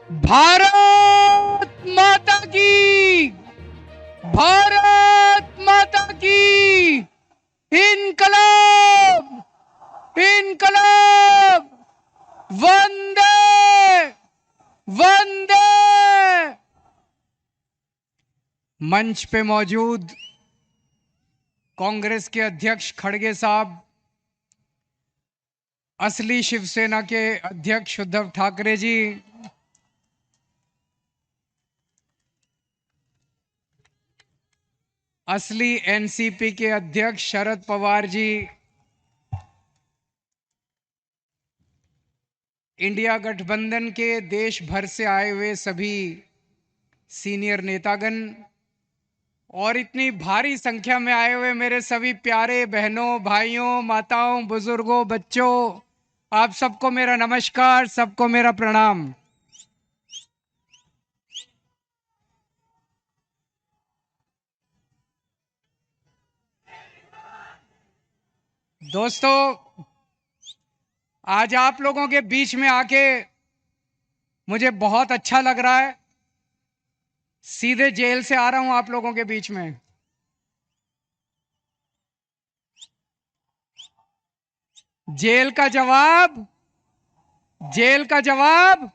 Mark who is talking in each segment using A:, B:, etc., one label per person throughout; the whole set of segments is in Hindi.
A: भारत माता की, भारत माता की, इनकलाब, इनकलाब, वंदे, वंदे। मंच पे मौजूद कांग्रेस के अध्यक्ष खड़गे साहब, असली शिवसेना के अध्यक्ष उद्धव ठाकरे जी, असली एनसीपी के अध्यक्ष शरद पवार जी, इंडिया गठबंधन के देश भर से आए हुए सभी सीनियर नेतागण और इतनी भारी संख्या में आए हुए मेरे सभी प्यारे बहनों, भाइयों, माताओं, बुजुर्गों, बच्चों, आप सबको मेरा नमस्कार, सबको मेरा प्रणाम। दोस्तों, आज आप लोगों के बीच में आके मुझे बहुत अच्छा लग रहा है। सीधे जेल से आ रहा हूं आप लोगों के बीच में। जेल का जवाब, जेल का जवाब,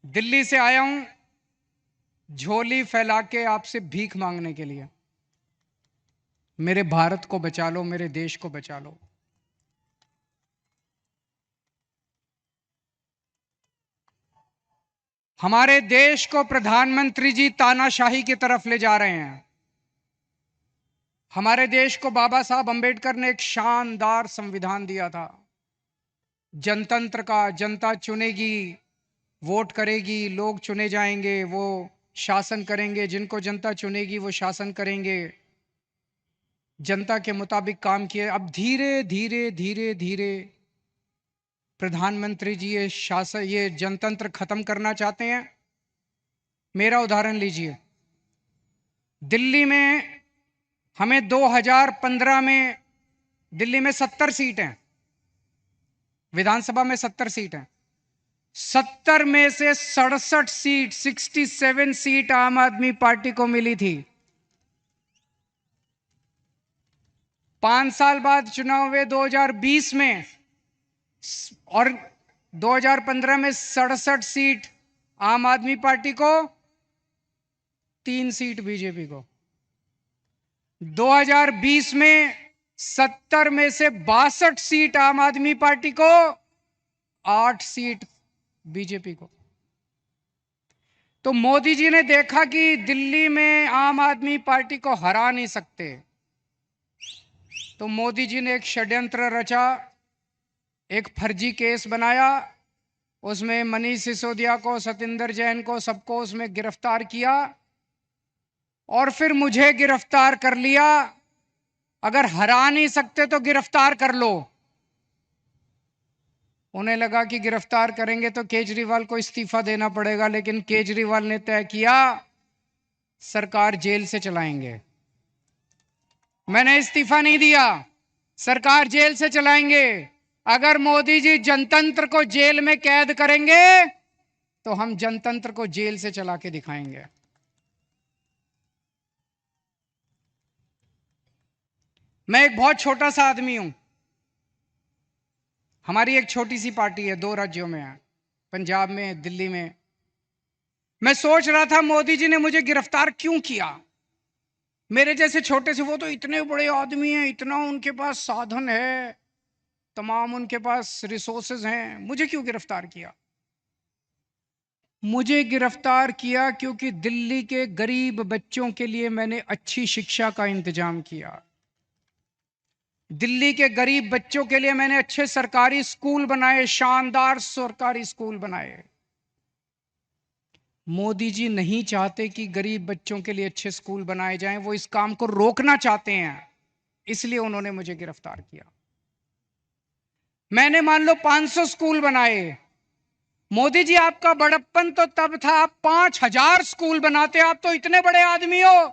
A: दिल्ली से आया हूं झोली फैला के आपसे भीख मांगने के लिए। मेरे भारत को बचा लो, मेरे देश को बचा लो। हमारे देश को प्रधानमंत्री जी तानाशाही की तरफ ले जा रहे हैं। हमारे देश को बाबा साहब अंबेडकर ने एक शानदार संविधान दिया था, जनतंत्र का। जनता चुनेगी, वोट करेगी, लोग चुने जाएंगे, वो शासन करेंगे। जिनको जनता चुनेगी वो शासन करेंगे। जनता के मुताबिक काम किए। अब धीरे धीरे धीरे धीरे प्रधानमंत्री जी ये शासन, ये जनतंत्र खत्म करना चाहते हैं। मेरा उदाहरण लीजिए, दिल्ली में हमें 2015 में दिल्ली में 70 सीट हैं, विधानसभा में 70 सीट हैं। 70 में से 67 सीट, 67 सीट आम आदमी पार्टी को मिली थी। 5 साल बाद चुनाव हुए 2020 में, और 2015 में 67 सीट आम आदमी पार्टी को, 3 सीट बीजेपी को। 2020 में 70 में से 62 सीट आम आदमी पार्टी को, 8 सीट बीजेपी को। तो मोदी जी ने देखा कि दिल्ली में आम आदमी पार्टी को हरा नहीं सकते, तो मोदी जी ने एक षड्यंत्र रचा, एक फर्जी केस बनाया। उसमें मनीष सिसोदिया को, सतिंदर जैन को, सबको उसमें गिरफ्तार किया और फिर मुझे गिरफ्तार कर लिया। अगर हरा नहीं सकते तो गिरफ्तार कर लो। उन्हें लगा कि गिरफ्तार करेंगे तो केजरीवाल को इस्तीफा देना पड़ेगा, लेकिन केजरीवाल ने तय किया सरकार जेल से चलाएंगे। मैंने इस्तीफा नहीं दिया, सरकार जेल से चलाएंगे। अगर मोदी जी जनतंत्र को जेल में कैद करेंगे तो हम जनतंत्र को जेल से चला के दिखाएंगे। मैं एक बहुत छोटा सा आदमी हूं। हमारी एक छोटी सी पार्टी है, 2 राज्यों में है, पंजाब में, दिल्ली में। मैं सोच रहा था मोदी जी ने मुझे गिरफ्तार क्यों किया। मेरे जैसे छोटे से, वो तो इतने बड़े आदमी हैं, इतना उनके पास साधन है, तमाम उनके पास रिसोर्सेज हैं, मुझे क्यों गिरफ्तार किया। मुझे गिरफ्तार किया क्योंकि दिल्ली के गरीब बच्चों के लिए मैंने अच्छी शिक्षा का इंतजाम किया। दिल्ली के गरीब बच्चों के लिए मैंने अच्छे सरकारी स्कूल बनाए, शानदार सरकारी स्कूल बनाए। मोदी जी नहीं चाहते कि गरीब बच्चों के लिए अच्छे स्कूल बनाए जाएं, वो इस काम को रोकना चाहते हैं, इसलिए उन्होंने मुझे गिरफ्तार किया। मैंने मान लो 500 स्कूल बनाए। मोदी जी, आपका बड़प्पन तो तब था आप 5000 स्कूल बनाते। आप तो इतने बड़े आदमी हो,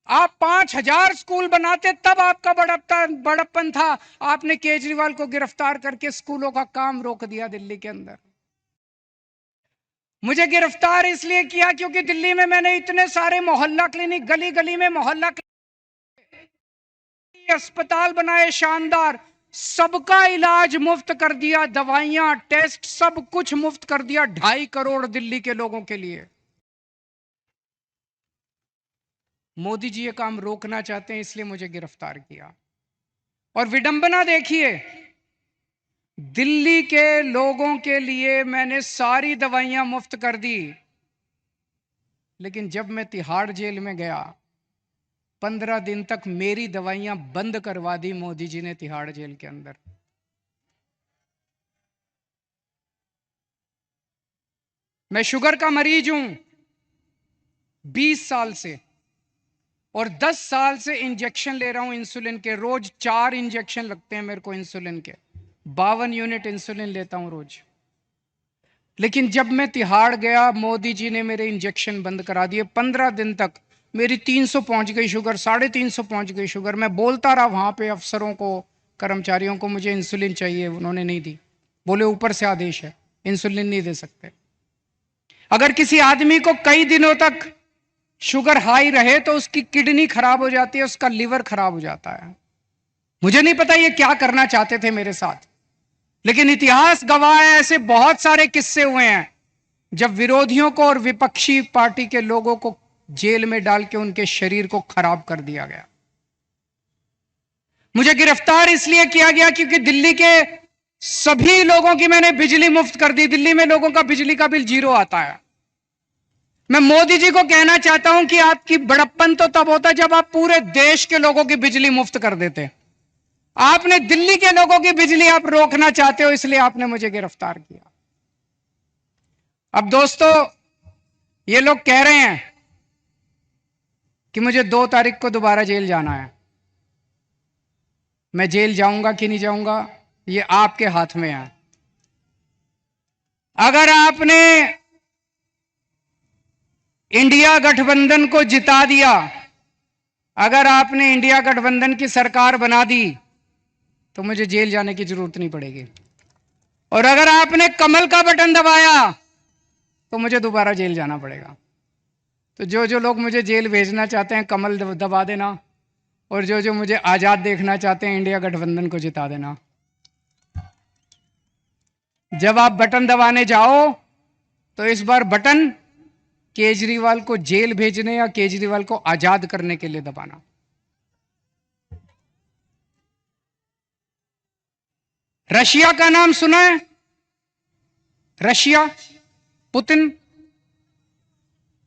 A: आप 5000 स्कूल बनाते तब आपका बड़प्पन था। आपने केजरीवाल को गिरफ्तार करके स्कूलों का काम रोक दिया दिल्ली के अंदर। मुझे गिरफ्तार इसलिए किया क्योंकि दिल्ली में मैंने इतने सारे मोहल्ला क्लिनिक, गली गली में मोहल्ला क्लिनिक, अस्पताल बनाए शानदार, सबका इलाज मुफ्त कर दिया, दवाइयां, टेस्ट, सब कुछ मुफ्त कर दिया 2.5 करोड़ दिल्ली के लोगों के लिए। मोदी जी ये काम रोकना चाहते हैं, इसलिए मुझे गिरफ्तार किया। और विडंबना देखिए, दिल्ली के लोगों के लिए मैंने सारी दवाइयां मुफ्त कर दी, लेकिन जब मैं तिहाड़ जेल में गया 15 दिन तक मेरी दवाइयां बंद करवा दी मोदी जी ने तिहाड़ जेल के अंदर। मैं शुगर का मरीज हूं 20 साल से, और 10 साल से इंजेक्शन ले रहा हूं इंसुलिन के। रोज 4 इंजेक्शन लगते हैं मेरे को इंसुलिन के, 52 यूनिट इंसुलिन लेता हूं रोज। लेकिन जब मैं तिहाड़ गया, मोदी जी ने मेरे इंजेक्शन बंद करा दिए। 15 दिन तक मेरी 300 पहुंच गई शुगर, 350 पहुंच गई शुगर। मैं बोलता रहा वहां पे अफसरों को, कर्मचारियों को, मुझे इंसुलिन चाहिए, उन्होंने नहीं दी। बोले ऊपर से आदेश है, इंसुलिन नहीं दे सकते। अगर किसी आदमी को कई दिनों तक शुगर हाई रहे तो उसकी किडनी खराब हो जाती है, उसका लिवर खराब हो जाता है। मुझे नहीं पता ये क्या करना चाहते थे मेरे साथ, लेकिन इतिहास गवाह है, ऐसे बहुत सारे किस्से हुए हैं जब विरोधियों को और विपक्षी पार्टी के लोगों को जेल में डाल के उनके शरीर को खराब कर दिया गया। मुझे गिरफ्तार इसलिए किया गया क्योंकि दिल्ली के सभी लोगों की मैंने बिजली मुफ्त कर दी। दिल्ली में लोगों का बिजली का बिल 0 आता है। मैं मोदी जी को कहना चाहता हूं कि आपकी बड़प्पन तो तब होता जब आप पूरे देश के लोगों की बिजली मुफ्त कर देते। आपने दिल्ली के लोगों की बिजली आप रोकना चाहते हो, इसलिए आपने मुझे गिरफ्तार किया। अब दोस्तों, ये लोग कह रहे हैं कि मुझे 2 तारीख को दोबारा जेल जाना है। मैं जेल जाऊंगा कि नहीं जाऊंगा, ये आपके हाथ में है। अगर आपने इंडिया गठबंधन को जिता दिया, अगर आपने इंडिया गठबंधन की सरकार बना दी, तो मुझे जेल जाने की जरूरत नहीं पड़ेगी। और अगर आपने कमल का बटन दबाया तो मुझे दोबारा जेल जाना पड़ेगा। तो जो जो लोग मुझे जेल भेजना चाहते हैं, कमल दबा देना, और जो जो मुझे आजाद देखना चाहते हैं, इंडिया गठबंधन को जिता देना। जब आप बटन दबाने जाओ तो इस बार बटन केजरीवाल को जेल भेजने या केजरीवाल को आजाद करने के लिए दबाना। रशिया का नाम सुना है? Russia, Putin.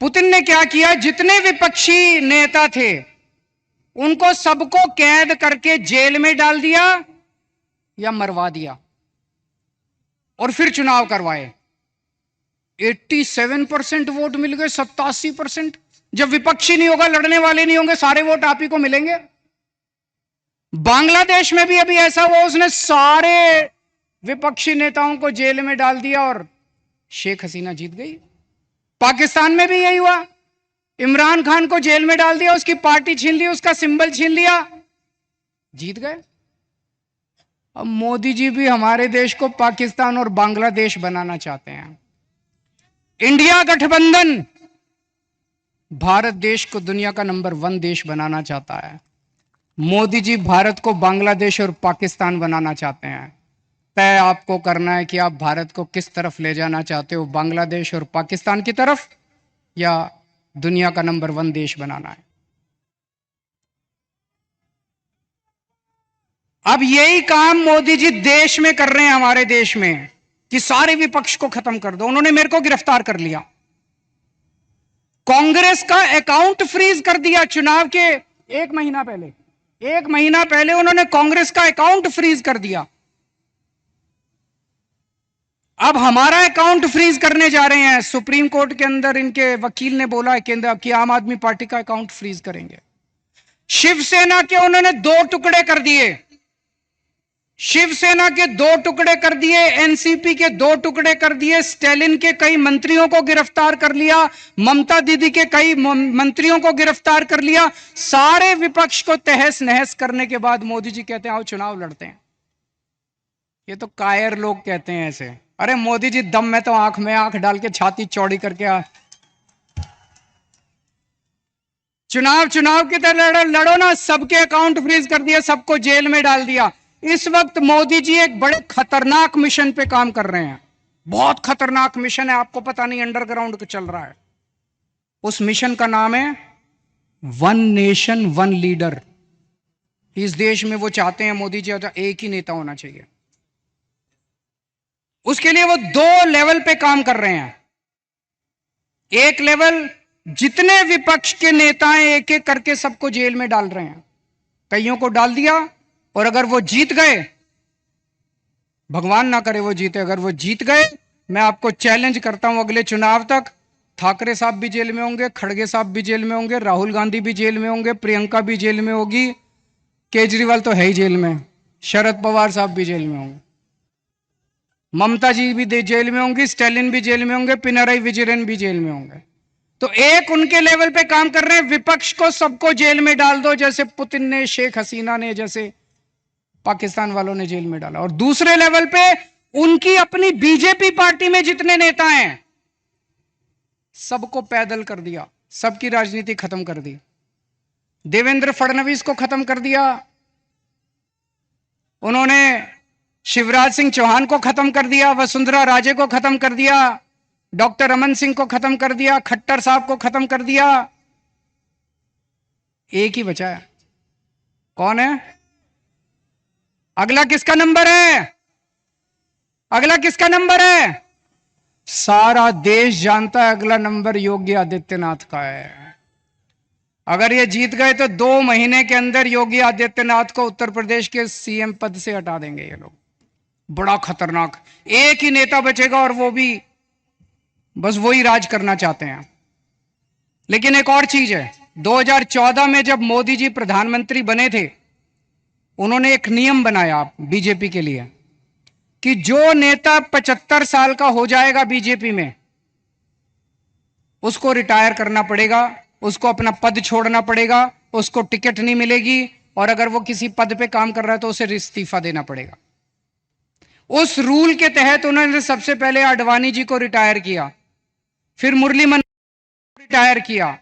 A: पुतिन ने क्या किया, जितने विपक्षी नेता थे उनको सबको कैद करके जेल में डाल दिया या मरवा दिया, और फिर चुनाव करवाए। 87% वोट मिल गए, 87%। जब विपक्षी नहीं होगा, लड़ने वाले नहीं होंगे, सारे वोट आप ही को मिलेंगे। बांग्लादेश में भी अभी ऐसा हुआ, उसने सारे विपक्षी नेताओं को जेल में डाल दिया और शेख हसीना जीत गई। पाकिस्तान में भी यही हुआ, इमरान खान को जेल में डाल दिया, उसकी पार्टी छीन ली, उसका सिंबल छीन लिया, जीत गए। अब मोदी जी भी हमारे देश को पाकिस्तान और बांग्लादेश बनाना चाहते हैं। इंडिया गठबंधन भारत देश को दुनिया का नंबर 1 देश बनाना चाहता है। मोदी जी भारत को बांग्लादेश और पाकिस्तान बनाना चाहते हैं। तय आपको करना है कि आप भारत को किस तरफ ले जाना चाहते हो, बांग्लादेश और पाकिस्तान की तरफ, या दुनिया का नंबर 1 देश बनाना है। अब यही काम मोदी जी देश में कर रहे हैं, हमारे देश में, कि सारे विपक्ष को खत्म कर दो। उन्होंने मेरे को गिरफ्तार कर लिया, कांग्रेस का अकाउंट फ्रीज कर दिया। चुनाव के 1 महीना पहले उन्होंने कांग्रेस का अकाउंट फ्रीज कर दिया। अब हमारा अकाउंट फ्रीज करने जा रहे हैं। सुप्रीम कोर्ट के अंदर इनके वकील ने बोला है कि आम आदमी पार्टी का अकाउंट फ्रीज करेंगे। शिवसेना के उन्होंने 2 टुकड़े कर दिए, शिवसेना के 2 टुकड़े कर दिए, एनसीपी के 2 टुकड़े कर दिए, स्टालिन के कई मंत्रियों को गिरफ्तार कर लिया, ममता दीदी के कई मंत्रियों को गिरफ्तार कर लिया। सारे विपक्ष को तहस नहस करने के बाद मोदी जी कहते हैं आओ चुनाव लड़ते हैं। ये तो कायर लोग कहते हैं ऐसे। अरे मोदी जी दम में तो आंख में आंख डाल के छाती चौड़ी करके चुनाव की तरह लड़ो ना। सबके अकाउंट फ्रीज कर दिया, सबको जेल में डाल दिया। इस वक्त मोदी जी एक बड़े खतरनाक मिशन पे काम कर रहे हैं। बहुत खतरनाक मिशन है, आपको पता नहीं, अंडरग्राउंड का चल रहा है। उस मिशन का नाम है वन नेशन वन लीडर। इस देश में वो चाहते हैं मोदी जी एक ही नेता होना चाहिए। उसके लिए वो दो लेवल पे काम कर रहे हैं। एक लेवल, जितने विपक्ष के नेता हैं एक एक करके सबको जेल में डाल रहे हैं। कईयों को डाल दिया, और अगर वो जीत गए, भगवान ना करे वो जीते, अगर वो जीत गए, मैं आपको चैलेंज करता हूं अगले चुनाव तक ठाकरे साहब भी जेल में होंगे, खड़गे साहब भी जेल में होंगे, राहुल गांधी भी जेल में होंगे, प्रियंका भी जेल में होगी, केजरीवाल तो है ही जेल में, शरद पवार साहब भी जेल में होंगे, ममता जी भी जेल में होंगी, स्टैलिन भी जेल में होंगे, पिनराई विजयन भी जेल में होंगे। तो एक उनके लेवल पे काम कर रहे हैं, विपक्ष को सबको जेल में डाल दो, जैसे पुतिन ने, शेख हसीना ने, जैसे पाकिस्तान वालों ने जेल में डाला। और दूसरे लेवल पे उनकी अपनी बीजेपी पार्टी में जितने नेता हैं सबको पैदल कर दिया, सबकी राजनीति खत्म कर दी। देवेंद्र फडणवीस को खत्म कर दिया उन्होंने, शिवराज सिंह चौहान को खत्म कर दिया, वसुंधरा राजे को खत्म कर दिया, डॉक्टर रमन सिंह को खत्म कर दिया, खट्टर साहब को खत्म कर दिया। एक ही बचा है, कौन है? अगला किसका नंबर है? अगला किसका नंबर है? सारा देश जानता है अगला नंबर योगी आदित्यनाथ का है। अगर ये जीत गए तो 2 महीने के अंदर योगी आदित्यनाथ को उत्तर प्रदेश के सीएम पद से हटा देंगे ये लोग। बड़ा खतरनाक, एक ही नेता बचेगा और वो भी बस वही राज करना चाहते हैं। लेकिन एक और चीज है, 2014 में जब मोदी जी प्रधानमंत्री बने थे, उन्होंने एक नियम बनाया बीजेपी के लिए कि जो नेता 75 साल का हो जाएगा बीजेपी में, उसको रिटायर करना पड़ेगा, उसको अपना पद छोड़ना पड़ेगा, उसको टिकट नहीं मिलेगी, और अगर वो किसी पद पे काम कर रहा है तो उसे इस्तीफा देना पड़ेगा। उस रूल के तहत उन्होंने सबसे पहले आडवाणी जी को रिटायर किया, फिर मुरली मनोहर को रिटायर किया,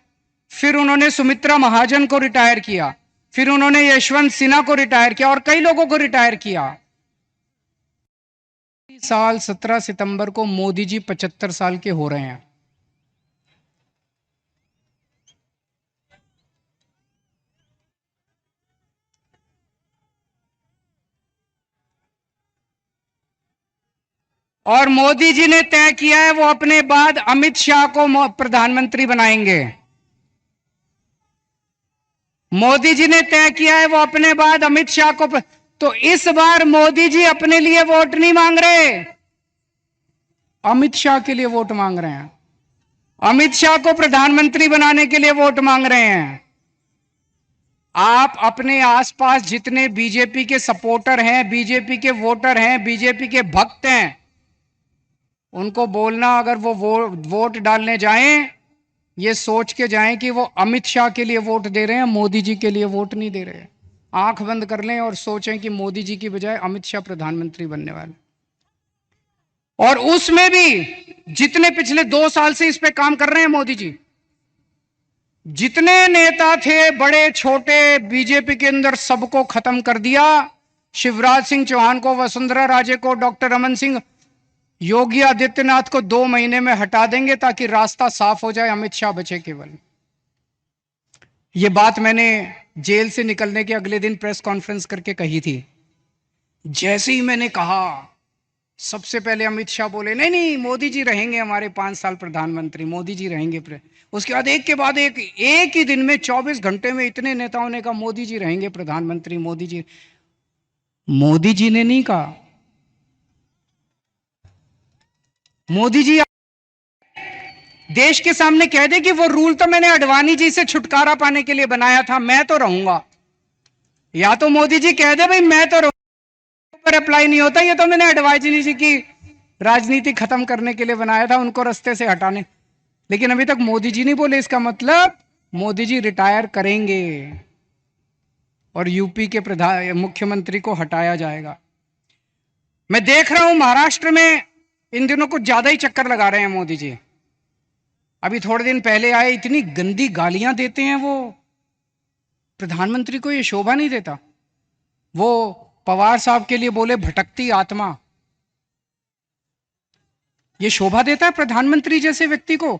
A: फिर उन्होंने सुमित्रा महाजन को रिटायर किया, फिर उन्होंने यशवंत सिन्हा को रिटायर किया, और कई लोगों को रिटायर किया। साल 17 सितंबर को मोदी जी 75 साल के हो रहे हैं। और मोदी जी ने तय किया है वो अपने बाद अमित शाह को प्रधानमंत्री बनाएंगे। मोदी जी ने तय किया है वो अपने बाद अमित शाह को तो इस बार मोदी जी अपने लिए वोट नहीं मांग रहे, अमित शाह के लिए वोट मांग रहे हैं। अमित शाह को प्रधानमंत्री बनाने के लिए वोट मांग रहे हैं। आप अपने आसपास जितने बीजेपी के सपोर्टर हैं, बीजेपी के वोटर हैं, बीजेपी के भक्त हैं, उनको बोलना अगर वो वोट डालने जाएं, ये सोच के जाएं कि वो अमित शाह के लिए वोट दे रहे हैं, मोदी जी के लिए वोट नहीं दे रहे हैं। आंख बंद कर लें और सोचें कि मोदी जी की बजाय अमित शाह प्रधानमंत्री बनने वाले। और उसमें भी जितने पिछले 2 साल से इस पे काम कर रहे हैं मोदी जी, जितने नेता थे बड़े छोटे बीजेपी के अंदर, सबको खत्म कर दिया। शिवराज सिंह चौहान को, वसुंधरा राजे को, डॉक्टर रमन सिंह, योगी आदित्यनाथ को 2 महीने में हटा देंगे ताकि रास्ता साफ हो जाए, अमित शाह बचे केवल। यह बात मैंने जेल से निकलने के अगले दिन प्रेस कॉन्फ्रेंस करके कही थी। जैसे ही मैंने कहा, सबसे पहले अमित शाह बोले नहीं नहीं मोदी जी रहेंगे हमारे 5 साल प्रधानमंत्री, मोदी जी रहेंगे। उसके बाद एक के बाद एक ही दिन में 24 घंटे में इतने नेताओं ने कहा मोदी जी रहेंगे प्रधानमंत्री, मोदी जी। मोदी जी ने नहीं कहा, मोदी जी देश के सामने कह दे कि वो रूल तो मैंने आडवाणी जी से छुटकारा पाने के लिए बनाया था, मैं तो रहूंगा। या तो मोदी जी कह दे भाई मैं तो रहूंगा, पर अप्लाई नहीं होता, ये तो मैंने आडवाणी जी की राजनीति खत्म करने के लिए बनाया था, उनको रास्ते से हटाने। लेकिन अभी तक मोदी जी नहीं बोले, इसका मतलब मोदी जी रिटायर करेंगे और यूपी के मुख्यमंत्री को हटाया जाएगा। मैं देख रहा हूं महाराष्ट्र में इन दिनों कुछ ज्यादा ही चक्कर लगा रहे हैं मोदी जी। अभी थोड़े दिन पहले आए, इतनी गंदी गालियां देते हैं वो। प्रधानमंत्री को ये शोभा नहीं देता। वो पवार साहब के लिए बोले भटकती आत्मा। ये शोभा देता है प्रधानमंत्री जैसे व्यक्ति को?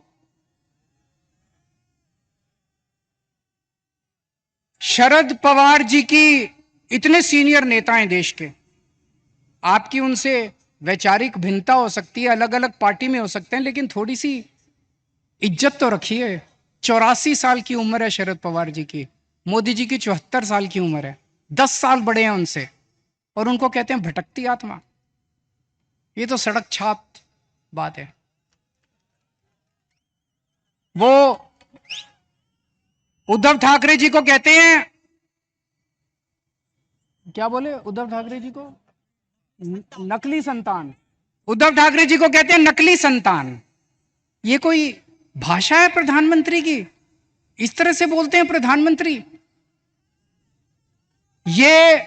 A: शरद पवार जी की, इतने सीनियर नेता हैं देश के, आपकी उनसे वैचारिक भिन्नता हो सकती है, अलग अलग पार्टी में हो सकते हैं, लेकिन थोड़ी सी इज्जत तो रखिए। 84 साल की उम्र है शरद पवार जी की, मोदी जी की 74 साल की उम्र है, 10 साल बड़े हैं उनसे, और उनको कहते हैं भटकती आत्मा। ये तो सड़क छाप बात है। वो उद्धव ठाकरे जी को कहते हैं, क्या बोले उद्धव ठाकरे जी को? नकली संतान। उद्धव ठाकरे जी को कहते हैं नकली संतान। ये कोई भाषा है प्रधानमंत्री की? इस तरह से बोलते हैं प्रधानमंत्री? ये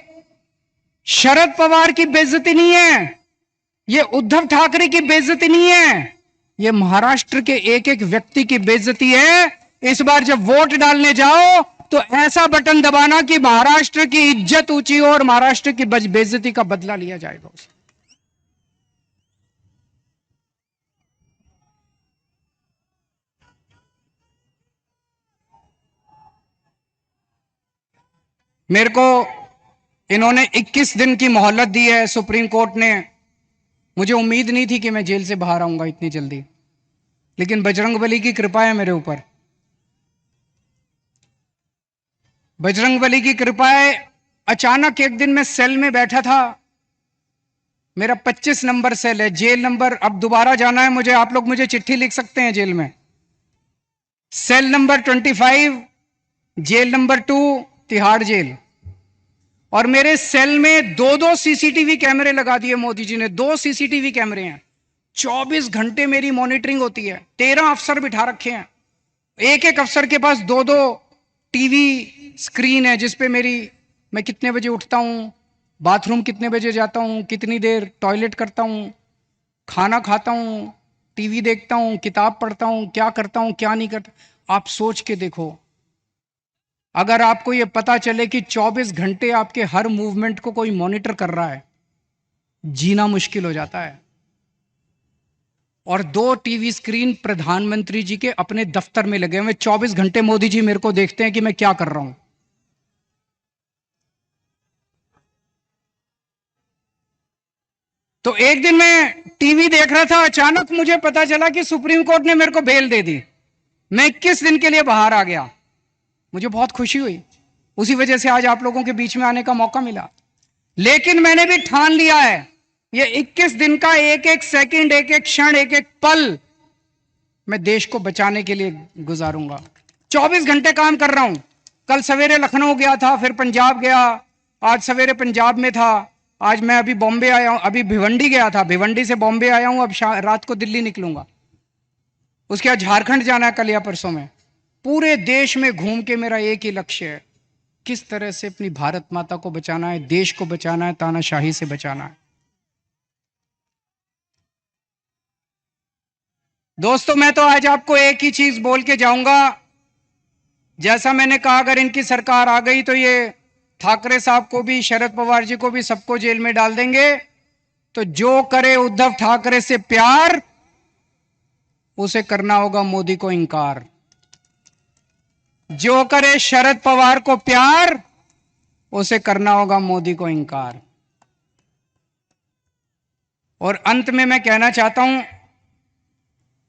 A: शरद पवार की बेइज्जती नहीं है, ये उद्धव ठाकरे की बेइज्जती नहीं है, ये महाराष्ट्र के एक एक व्यक्ति की बेइज्जती है। इस बार जब वोट डालने जाओ तो ऐसा बटन दबाना कि महाराष्ट्र की इज्जत ऊंची हो और महाराष्ट्र की बेइज्जती का बदला लिया जाएगा। मेरे को इन्होंने 21 दिन की मोहलत दी है सुप्रीम कोर्ट ने। मुझे उम्मीद नहीं थी कि मैं जेल से बाहर आऊंगा इतनी जल्दी, लेकिन बजरंगबली की कृपा है मेरे ऊपर। बजरंगबली की कृपा है। अचानक एक दिन मैं सेल में बैठा था, मेरा 25 नंबर सेल है, जेल नंबर, अब दोबारा जाना है मुझे, आप लोग मुझे चिट्ठी लिख सकते हैं जेल में। Cell number 25, jail number 2, Tihar jail. और मेरे सेल में 2-2 सीसीटीवी कैमरे लगा दिए मोदी जी ने। 2 सीसीटीवी कैमरे हैं, 24 घंटे मेरी मॉनिटरिंग होती है। 13 अफसर बिठा रखे हैं, एक एक अफसर के पास 2-2 टीवी स्क्रीन है जिसपे मैं कितने बजे उठता हूं, बाथरूम कितने बजे जाता हूं, कितनी देर टॉयलेट करता हूं, खाना खाता हूं, टीवी देखता हूं, किताब पढ़ता हूं, क्या करता हूं क्या नहीं करता। आप सोच के देखो, अगर आपको यह पता चले कि 24 घंटे आपके हर मूवमेंट को कोई मॉनिटर कर रहा है, जीना मुश्किल हो जाता है। और 2 टीवी स्क्रीन प्रधानमंत्री जी के अपने दफ्तर में लगे हुए, 24 घंटे मोदी जी मेरे को देखते हैं कि मैं क्या कर रहा हूं। तो एक दिन मैं टीवी देख रहा था, अचानक मुझे पता चला कि सुप्रीम कोर्ट ने मेरे को बेल दे दी। मैं 21 दिन के लिए बाहर आ गया। मुझे बहुत खुशी हुई, उसी वजह से आज आप लोगों के बीच में आने का मौका मिला। लेकिन मैंने भी ठान लिया है, ये 21 दिन का एक एक सेकंड, एक एक क्षण, एक एक पल मैं देश को बचाने के लिए गुजारूंगा। 24 घंटे काम कर रहा हूं। कल सवेरे लखनऊ गया था, फिर पंजाब गया, आज सवेरे पंजाब में था, आज मैं अभी बॉम्बे आया हूं, अभी भिवंडी गया था, भिवंडी से बॉम्बे आया हूं, अब रात को दिल्ली निकलूंगा। उसके बाद झारखंड जाना है कल या परसों में। पूरे देश में घूम के मेरा एक ही लक्ष्य है, किस तरह से अपनी भारत माता को बचाना है, देश को बचाना है, तानाशाही से बचाना है। दोस्तों, मैं तो आज आपको एक ही चीज बोल के जाऊंगा। जैसा मैंने कहा, अगर इनकी सरकार आ गई तो ये ठाकरे साहब को भी, शरद पवार जी को भी, सबको जेल में डाल देंगे। तो जो करे उद्धव ठाकरे से प्यार, उसे करना होगा मोदी को इंकार। जो करे शरद पवार को प्यार, उसे करना होगा मोदी को इंकार। और अंत में मैं कहना चाहता हूं,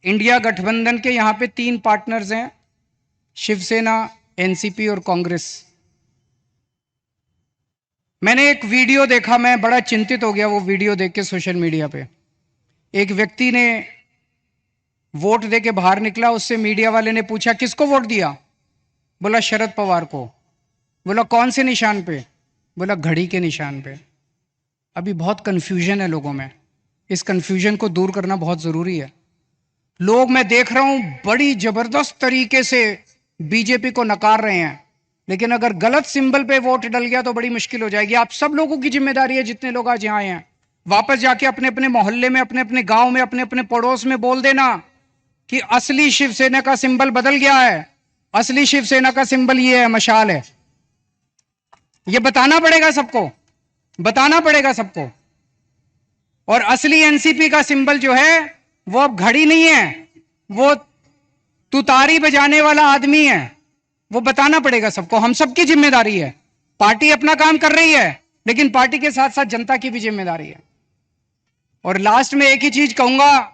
A: इंडिया गठबंधन के यहां पे 3 पार्टनर्स हैं, शिवसेना, एनसीपी और कांग्रेस। मैंने एक वीडियो देखा, मैं बड़ा चिंतित हो गया वो वीडियो देख के सोशल मीडिया पे। एक व्यक्ति ने वोट दे के बाहर निकला, उससे मीडिया वाले ने पूछा किसको वोट दिया? बोला शरद पवार को। बोला कौन से निशान पे? बोला घड़ी के निशान पे। अभी बहुत कंफ्यूजन है लोगों में, इस कंफ्यूजन को दूर करना बहुत जरूरी है। लोग, मैं देख रहा हूं, बड़ी जबरदस्त तरीके से बीजेपी को नकार रहे हैं, लेकिन अगर गलत सिंबल पे वोट डल गया तो बड़ी मुश्किल हो जाएगी। आप सब लोगों की जिम्मेदारी है, जितने लोग आज यहां आए हैं, वापस जाके अपने अपने मोहल्ले में, अपने अपने गांव में, अपने अपने पड़ोस में बोल देना कि असली शिवसेना का सिंबल बदल गया है, असली शिवसेना का सिंबल ये है, मशाल है। ये बताना पड़ेगा सबको, बताना पड़ेगा सबको। और असली एनसीपी का सिंबल जो है वो अब घड़ी नहीं है, वो तुतारी बजाने वाला आदमी है। वो बताना पड़ेगा सबको, हम सबकी जिम्मेदारी है। पार्टी अपना काम कर रही है, लेकिन पार्टी के साथ साथ जनता की भी जिम्मेदारी है। और लास्ट में एक ही चीज कहूंगा,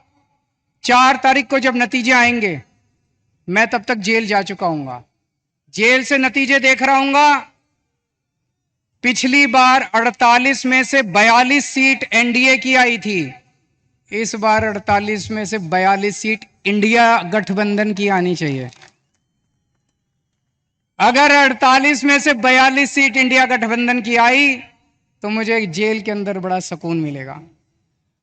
A: 4 तारीख को जब नतीजे आएंगे, मैं तब तक जेल जा चुका हूंगा, जेल से नतीजे देख रहा हूंगा। पिछली बार 48 में से 42 सीट एनडीए की आई थी, इस बार 48 में से 42 सीट इंडिया गठबंधन की आनी चाहिए। अगर 48 में से 42 सीट इंडिया गठबंधन की आई तो मुझे जेल के अंदर बड़ा सुकून मिलेगा।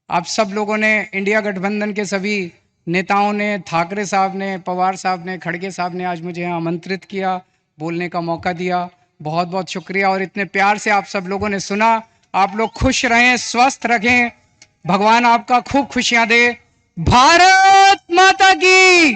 A: आप सब लोगों ने, इंडिया गठबंधन के सभी नेताओं ने, ठाकरे साहब ने, पवार साहब ने, खड़गे साहब ने आज मुझे यहाँ आमंत्रित किया, बोलने का मौका दिया, बहुत बहुत शुक्रिया। और इतने प्यार से आप सब लोगों ने सुना। आप लोग खुश रहें, स्वस्थ रखें, भगवान आपका खूब खुशियां दे। भारत माता की।